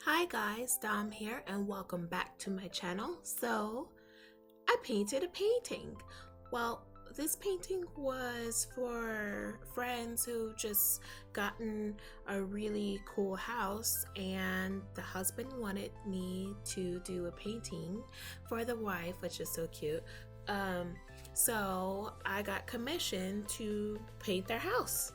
Hi guys, Dom here and welcome back to my channel. So, I painted a painting. Well, this painting was for friends who just gotten a really cool house and the husband wanted me to do a painting for the wife, which is so cute. So I got commissioned to paint their house.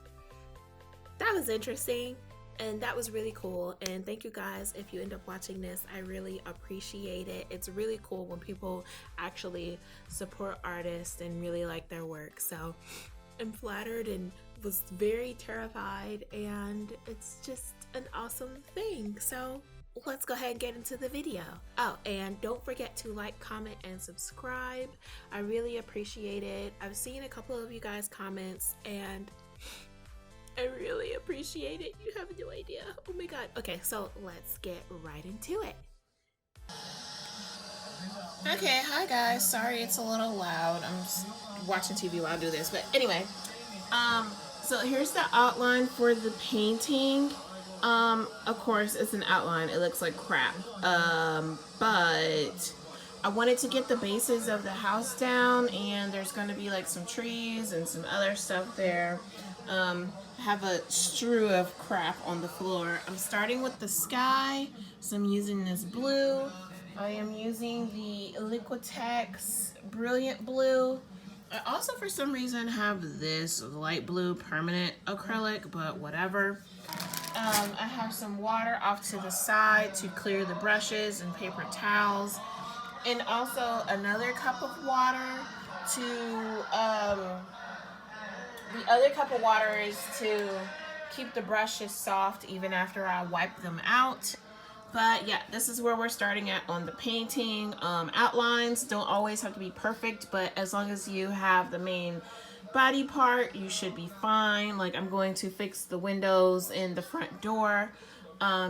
That was interesting. And that was really cool, and thank you guys if you end up watching this. I really appreciate it. It's really cool when people actually support artists and really like their work. So I'm flattered and was very terrified, and it's just an awesome thing. So let's go ahead and get into the video. Oh, and don't forget to like, comment, and subscribe. I really appreciate it. I've seen a couple of you guys' comments and I really appreciate it. You have no idea. Oh my god. Okay, so let's get right into it. Okay, hi guys. Sorry it's a little loud. I'm just watching TV while I do this. But anyway, so here's the outline for the painting. Of course it's an outline. It looks like crap. But I wanted to get the bases of the house down, and there's gonna be like some trees and some other stuff there. Have a strew of crap on the floor. I'm starting with the sky, so I'm using this blue. I am using the Liquitex Brilliant Blue. I also, for some reason, have this light blue permanent acrylic, but whatever. I have some water off to the side to clear the brushes and paper towels, and also another cup of water to the other cup of water is to keep the brushes soft even after I wipe them out. But yeah, this is where we're starting at on the painting. Outlines don't always have to be perfect, but as long as you have the main body part, you should be fine. Like, I'm going to fix the windows in the front door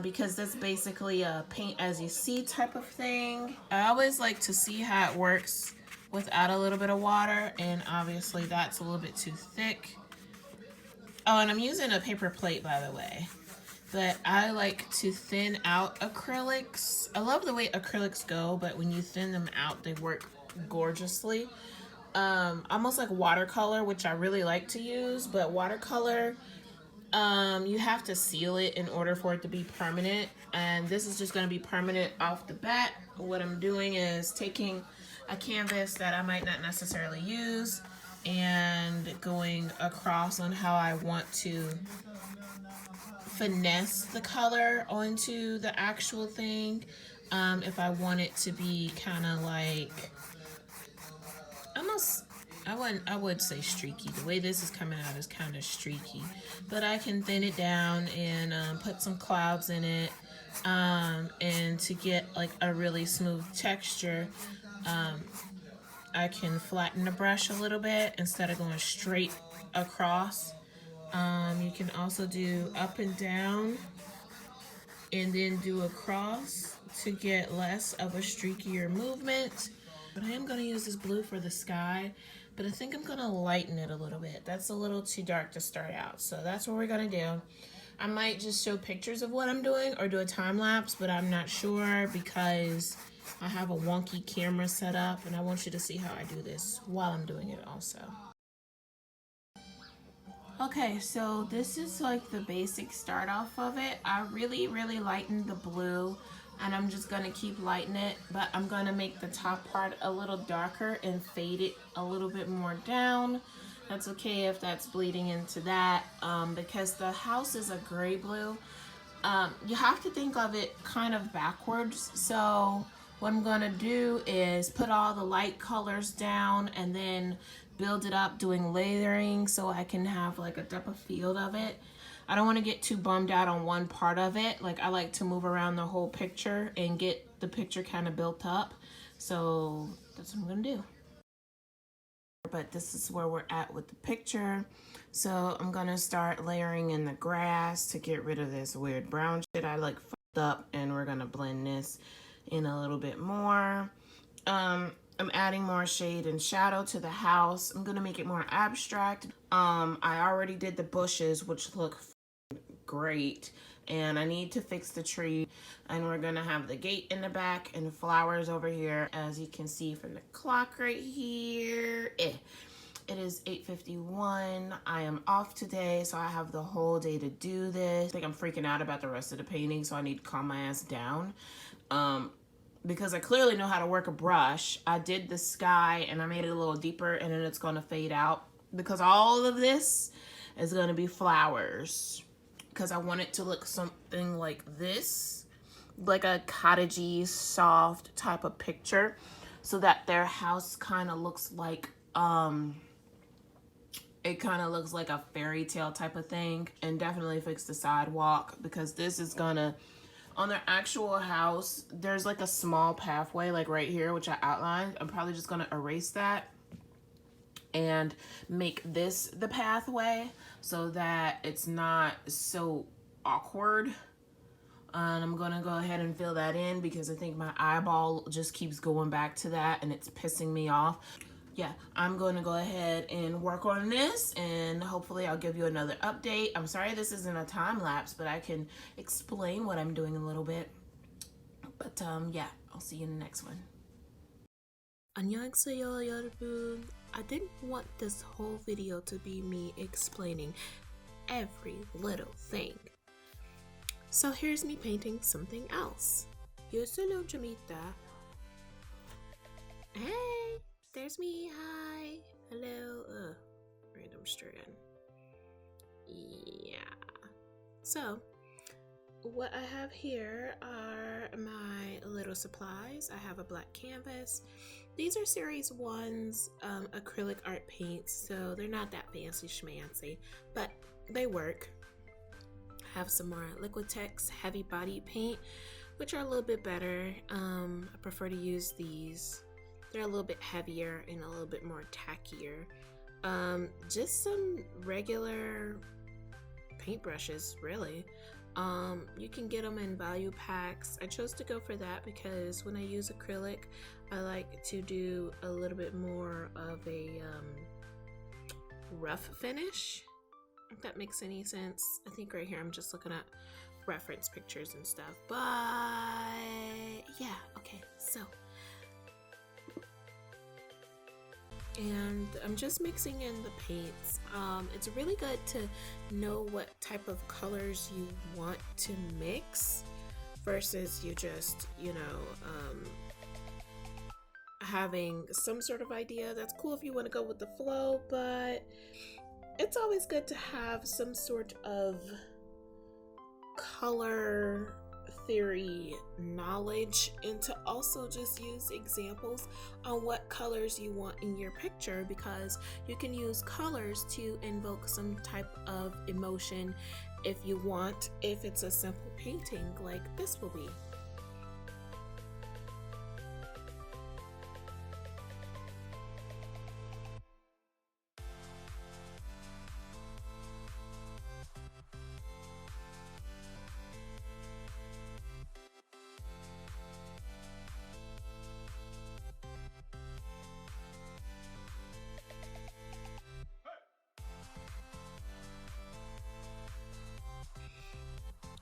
because that's basically a paint as you see type of thing. I always like to see how it works without a little bit of water, and obviously that's a little bit too thick. Oh, and I'm using a paper plate, by the way. But I like to thin out acrylics. I love the way acrylics go, but when you thin them out, they work gorgeously. Almost like watercolor, which I really like to use, but watercolor, you have to seal it in order for it to be permanent, and this is just going to be permanent off the bat. What I'm doing is taking a canvas that I might not necessarily use and going across on how I want to finesse the color onto the actual thing. If I want it to be kind of like almost, I would say streaky. The way this is coming out is kind of streaky, but I can thin it down and put some clouds in it, and to get like a really smooth texture, I can flatten the brush a little bit instead of going straight across. You can also do up and down and then do across to get less of a streakier movement. But I am going to use this blue for the sky, but I think I'm going to lighten it a little bit. That's a little too dark to start out, so that's what we're going to do. I might just show pictures of what I'm doing or do a time lapse, but I'm not sure because I have a wonky camera set up, and I want you to see how I do this while I'm doing it also. Okay, so this is like the basic start off of it. I really lightened the blue, and I'm just gonna keep lightening it, but I'm gonna make the top part a little darker and fade it a little bit more down. That's okay if that's bleeding into that, because the house is a gray blue. You have to think of it kind of backwards. So what I'm gonna do is put all the light colors down and then build it up doing layering so I can have like a depth of field of it. I don't want to get too bummed out on one part of it. Like, I like to move around the whole picture and get the picture kind of built up. So that's what I'm gonna do. But this is where we're at with the picture. So I'm gonna start layering in the grass to get rid of this weird brown shit I like fucked up, and we're gonna blend this in a little bit more. I'm adding more shade and shadow to the house. I'm gonna make it more abstract. I already did the bushes, which look great. And I need to fix the tree, and we're gonna have the gate in the back and the flowers over here, as you can see from the clock right here. It is 8:51. I am off today, so I have the whole day to do this. I think I'm freaking out about the rest of the painting, so I need to calm my ass down. Because I clearly know how to work a brush. I did the sky and I made it a little deeper, and then it's gonna fade out because all of this is gonna be flowers. Because I want it to look something like this, like a cottagey, soft type of picture, so that their house kind of looks like, it kind of looks like a fairy tale type of thing. And definitely fix the sidewalk, because this is gonna, on their actual house, there's like a small pathway like right here, which I outlined. I'm probably just gonna erase that and make this the pathway so that it's not so awkward. And I'm gonna go ahead and fill that in, because I think my eyeball just keeps going back to that and it's pissing me off. Yeah, I'm going to go ahead and work on this, and hopefully I'll give you another update. I'm sorry this isn't a time lapse, but I can explain what I'm doing a little bit. But yeah, I'll see you in the next one. 안녕하세요 여러분. I didn't want this whole video to be me explaining every little thing. So here's me painting something else. 요술로 좀 있다. Hey, there's me. Hi. Hello. Random strand. Yeah. So what I have here are my little supplies. I have a black canvas. These are series 1's acrylic art paints, so they're not that fancy schmancy, but they work. I have some more Liquitex heavy body paint, which are a little bit better. I prefer to use these. They're a little bit heavier and a little bit more tackier. Just some regular paintbrushes, really. You can get them in value packs. I chose to go for that because when I use acrylic, I like to do a little bit more of a rough finish, if that makes any sense. I think right here I'm just looking at reference pictures and stuff, but yeah, okay, so and I'm just mixing in the paints. It's really good to know what type of colors you want to mix versus you just, you know, having some sort of idea. That's cool if you want to go with the flow, but it's always good to have some sort of color theory knowledge, and to also just use examples on what colors you want in your picture, because you can use colors to invoke some type of emotion if you want, if it's a simple painting like this will be.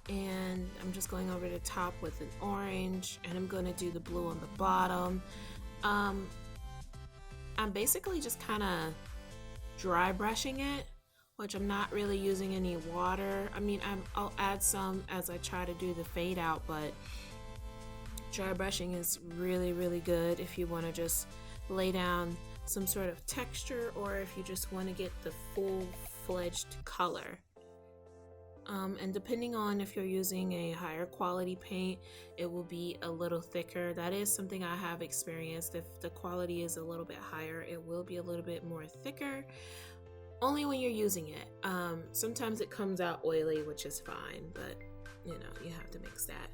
And I'm just going over the top with an orange, and I'm going to do the blue on the bottom. I'm basically just kind of dry brushing it, which I'm not really using any water. I mean, I'll add some as I try to do the fade out, but dry brushing is really, really good if you want to just lay down some sort of texture, or if you just want to get the full-fledged color. And depending on if you're using a higher quality paint, it will be a little thicker. That is something I have experienced. If the quality is a little bit higher, it will be a little bit more thicker, only when you're using it. Sometimes it comes out oily, which is fine, but you know, you have to mix that.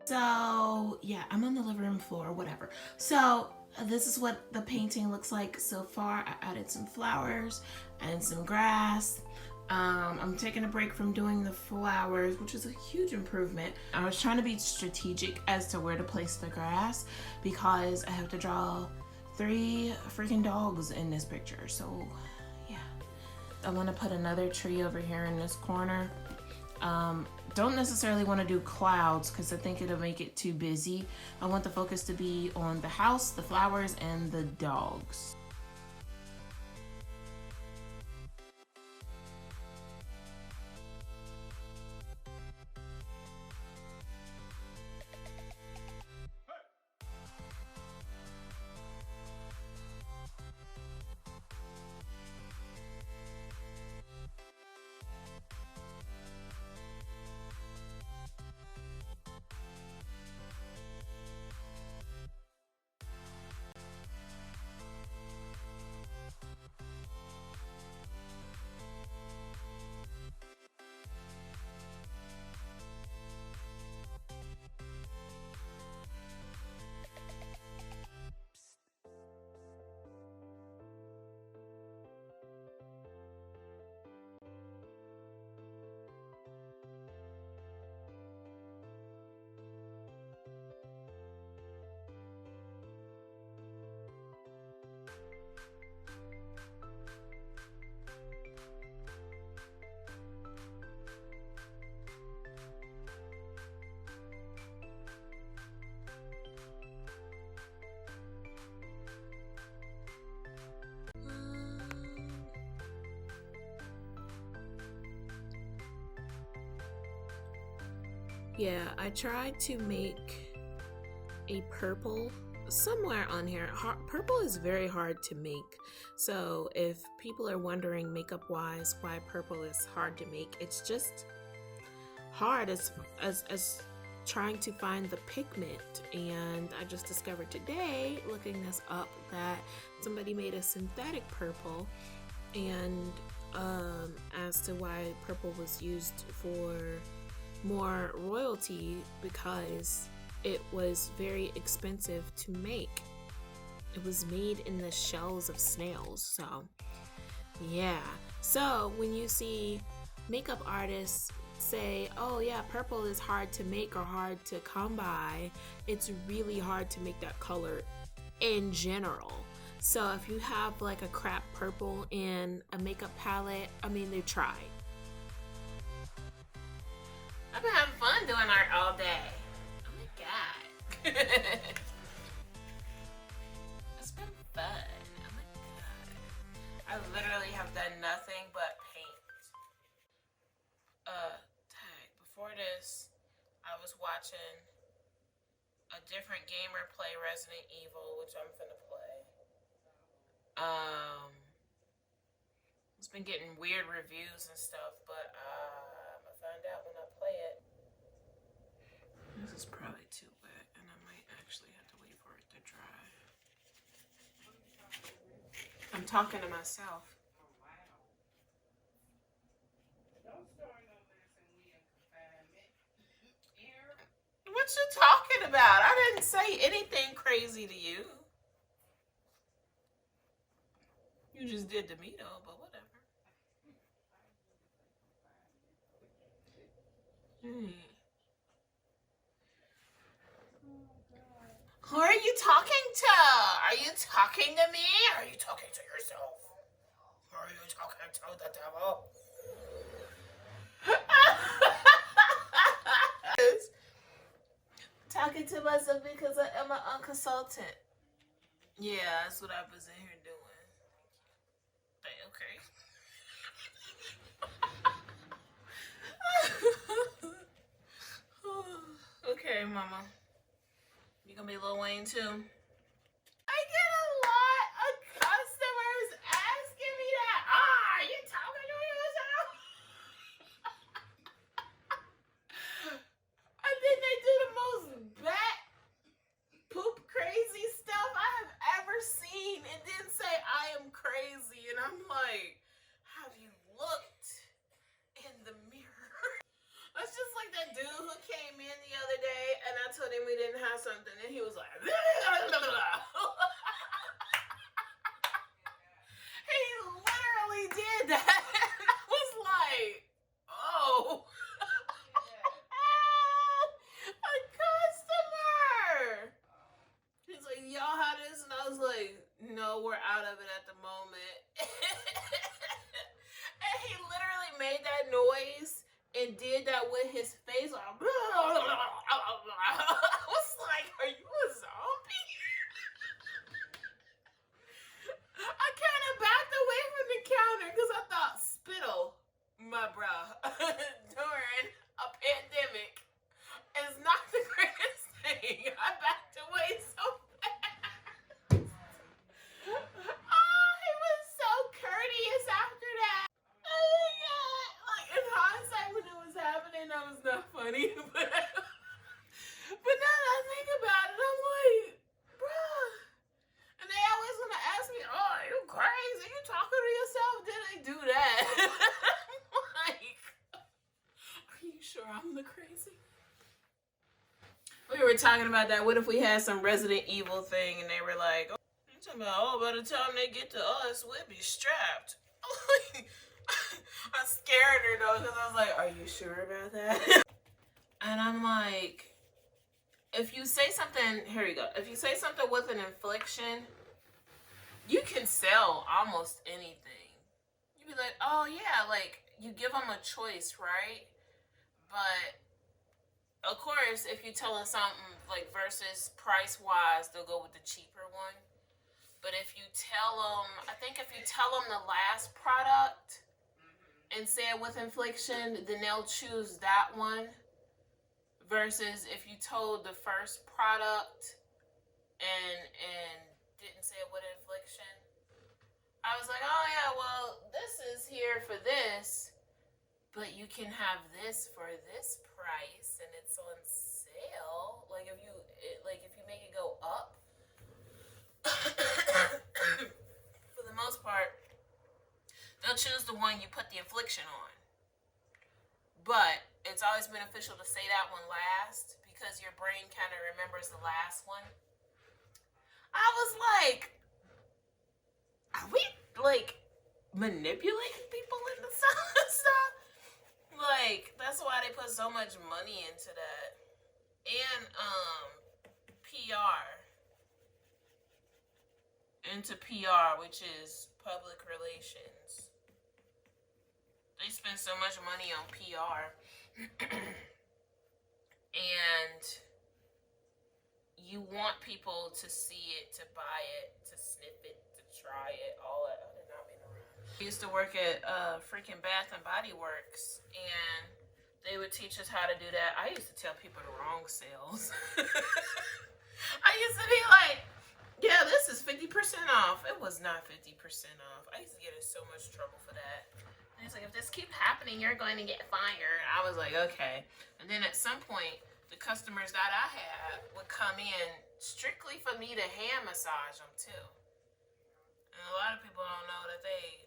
So yeah, I'm on the living room floor, whatever. So this is what the painting looks like so far. I added some flowers and some grass. I'm taking a break from doing the flowers, which is a huge improvement. I was trying to be strategic as to where to place the grass because I have to draw 3 freaking dogs in this picture. So yeah, I want to put another tree over here in this corner. Don't necessarily want to do clouds because I think it'll make it too busy. I want the focus to be on the house, the flowers, and the dogs. Yeah, I tried to make a purple somewhere on here. Purple is very hard to make. So if people are wondering makeup wise why purple is hard to make, it's just hard as trying to find the pigment. And I just discovered today, looking this up, that somebody made a synthetic purple, and as to why purple was used for more royalty, because it was very expensive to make. It was made in the shells of snails. So yeah, so when you see makeup artists say, oh yeah, purple is hard to make or hard to come by, it's really hard to make that color in general. So if you have like a crap purple in a makeup palette, I mean, they tried. I've been having fun doing art all day. Oh my god. It's been fun. Oh my god. I literally have done nothing but paint. Before this, I was watching a different gamer play Resident Evil, which I'm finna play. It's been getting weird reviews and stuff, but I'm gonna find out when I play it. This is probably too wet, and I might actually have to wait for it to dry. I'm talking to myself. What you talking about? I didn't say anything crazy to you. You just did to me though, but whatever. Who are you talking to? Are you talking to me? Or are you talking to yourself? Or are you talking to the devil? Talking to myself because I am a consultant. Yeah, that's what I was in here doing. Okay. Okay, mama. You gonna be Lil Wayne too? I get a lot of customers asking me that. Are you talking to yourself? And then they do the most bat poop crazy stuff I have ever seen and then say I am crazy. And I'm like, have you looked in the mirror? It's just like that dude who came in the other day and I took claim we didn't have something, and he was like, he literally did that. I was like, oh. A customer. He's like, y'all have this? And I was like, no, we're out of it at the moment. And he literally made that noise and did that with his face. Like, I was like, are you a zombie? I kind of backed away from the counter because I thought, spittle, my bro, during a pandemic is not the greatest thing. I backed away so fast. Oh, he was so courteous after that. Oh my god. Like, in hindsight, when it was happening, that was not funny. But now that I think about it, I'm like, bruh. And they always want to ask me, oh, are you crazy? You talking to yourself? Did I do that? I'm like, are you sure I'm the crazy? We were talking about that. What if we had some Resident Evil thing and they were like, oh, you're talking about, oh, by the time they get to us, we'll be strapped. I scared her though, because I was like, are you sure about that? And I'm like, if you say something, here you go. If you say something with an inflection, you can sell almost anything. You'd be like, oh yeah, like you give them a choice, right? But of course, if you tell them something like versus price wise, they'll go with the cheaper one. But if you tell them, I think if you tell them the last product and say it with inflection, then they'll choose that one. Versus if you told the first product and didn't say it with inflection. I was like, oh yeah, well, this is here for this, but you can have this for this price and it's on sale. Like if you make it go up, for the most part, they'll choose the one you put the inflection on. But it's always beneficial to say that one last because your brain kind of remembers the last one. I was like, are we like manipulating people into stuff? Like, that's why they put so much money into that. And PR, which is public relations. They spend so much money on PR. And you want people to see it, to buy it, to sniff it, to try it, all that. I did not mean to run. I used to work at freaking Bath and Body Works, and they would teach us how to do that. I used to tell people the wrong sales. I used to be like, yeah, this is 50% off. It was not 50% off. I used to get in so much trouble for that. And it's like, if this keeps happening, you're going to get fired. I was like, okay. And then at some point, the customers that I had would come in strictly for me to hand massage them too. And a lot of people don't know that they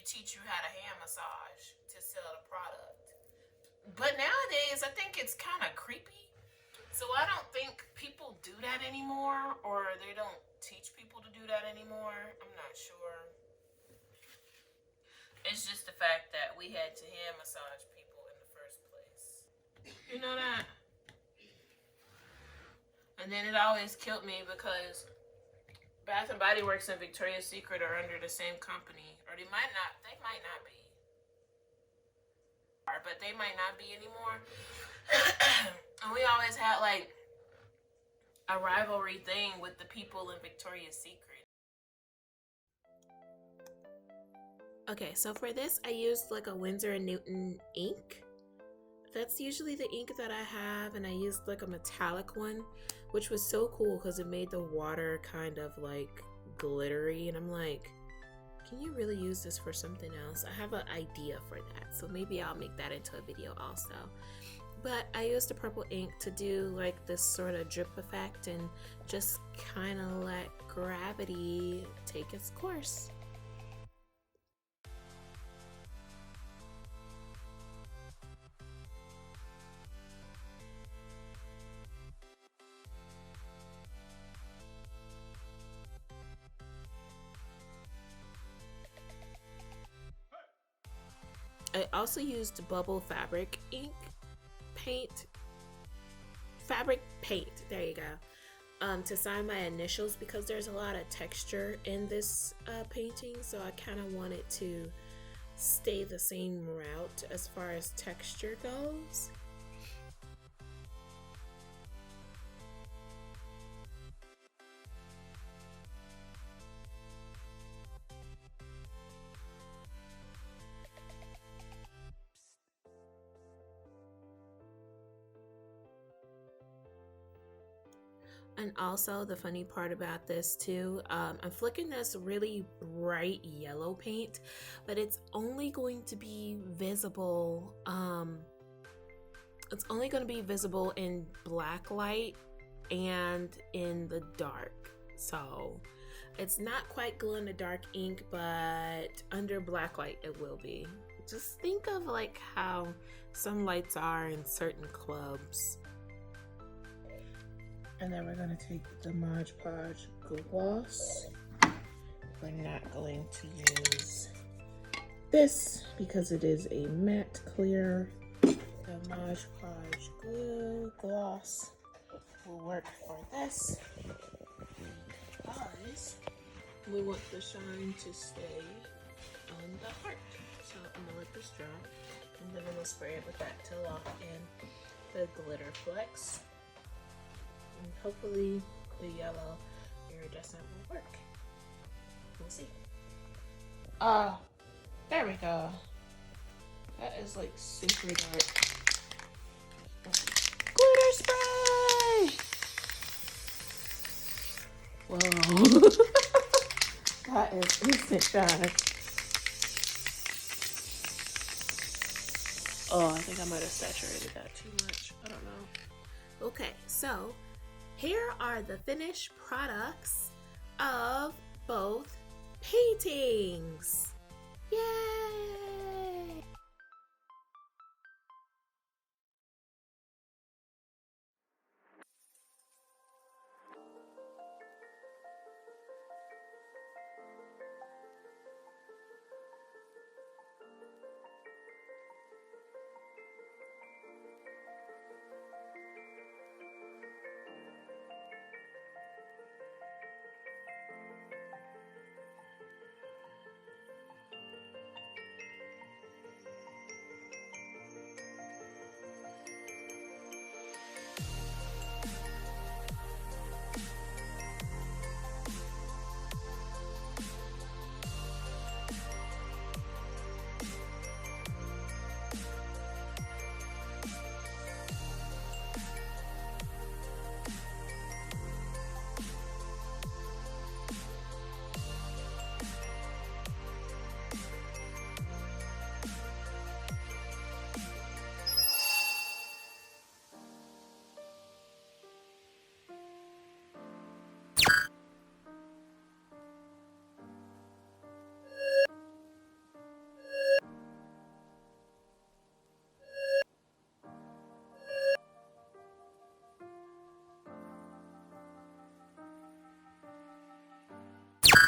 teach you how to hand massage to sell the product. But nowadays, I think it's kind of creepy. So I don't think people do that anymore, or they don't teach people to do that anymore. I'm not sure. It's just the fact that we had to hand massage people in the first place. You know that? And then it always killed me because Bath and Body Works and Victoria's Secret are under the same company. Or they might not be. But they might not be anymore. And we always had like a rivalry thing with the people in Victoria's Secret. Okay, so for this, I used like a Winsor & Newton ink. That's usually the ink that I have, and I used like a metallic one, which was so cool because it made the water kind of like glittery, and I'm like, can you really use this for something else? I have an idea for that, so maybe I'll make that into a video also. But I used the purple ink to do like this sort of drip effect and just kind of let gravity take its course. also used bubble fabric ink paint, fabric paint, there you go, to sign my initials because there's a lot of texture in this painting, so I kind of wanted to stay the same route as far as texture goes. And also the funny part about this too, I'm flicking this really bright yellow paint, but it's only going to be visible, it's only going to be visible in black light and in the dark. So it's not quite glow in the dark ink, but under black light it will be. Just think of like how some lights are in certain clubs. And then we're going to take the Mod Podge gloss. We're not going to use this because it is a matte clear. The Mod Podge glue gloss will work for this because we want the shine to stay on the heart. So I'm going to let this dry, and then I'm going to spray it with that to lock in the glitter flecks. And hopefully the yellow iridescent will work. We'll see. There we go. That is like super dark. Glitter spray! Whoa. That is instant shine. Oh, I think I might have saturated that too much. I don't know. Okay, so here are the finished products of both paintings. Yay!